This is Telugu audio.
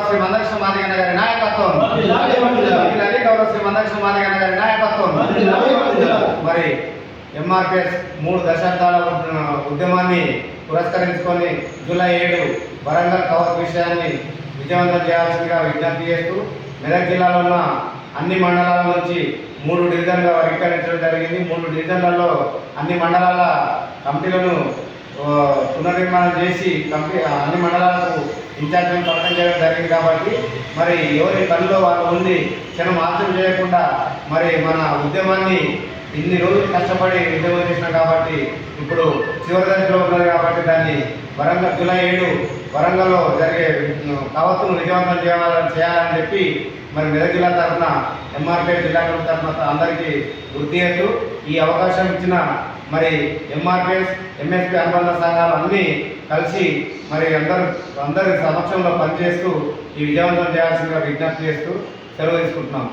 శ్రీ మందకృష్ణ మాదిగన్న గారి నాయకత్వం, గౌరవ శ్రీ మందకృష్ణ మాదిగన్న గారి నాయకత్వం. మరి ఎంఆర్పిఎస్ 3 దశాబ్దాల ఉద్యమాన్ని పురస్కరించుకొని జూలై 7 వరంగల్ కవచ్ విషయాన్ని విజయవంతం చేయాల్సిందిగా విజ్ఞప్తి చేస్తూ మెదక్ జిల్లాలో ఉన్న అన్ని మండలాల నుంచి 3 డివిజన్లుగా వర్గీకరించడం జరిగింది. 3 డివిజన్లలో అన్ని మండలాల కమిటీలను పునర్నిర్మాణం చేసి అన్ని మండలాలకు ఇన్ఛార్జీలను ప్రకటన చేయడం జరిగింది. కాబట్టి మరి ఎవరి పనిలో వాళ్ళు ఉండి క్షణం ఆలోచన చేయకుండా మరి మన ఉద్యమాన్ని ఇన్ని రోజులు కష్టపడి ఉద్యమం చేసినాం కాబట్టి ఇప్పుడు చివరి దశలో ఉన్నది. కాబట్టి దాన్ని జూలై 7 వరంగల్లో జరిగే కవత్తును విజయవంతం చేయాలని చెప్పి మరి మెదక్ జిల్లా తరఫున ఎంఆర్పిఎస్ జిల్లా తరఫున అందరికీ గుర్తు చేస్తూ ఈ అవకాశం ఇచ్చిన మరి ఎంఆర్పిఎస్ ఎంఎస్పి అనుబంధ సంఘాలు అన్నీ కలిసి మరి అందరి సమక్షంలో పనిచేస్తూ ఈ విజయవంతం చేయాల్సిందిగా విజ్ఞప్తి చేస్తూ సెలవు తీసుకుంటున్నాం.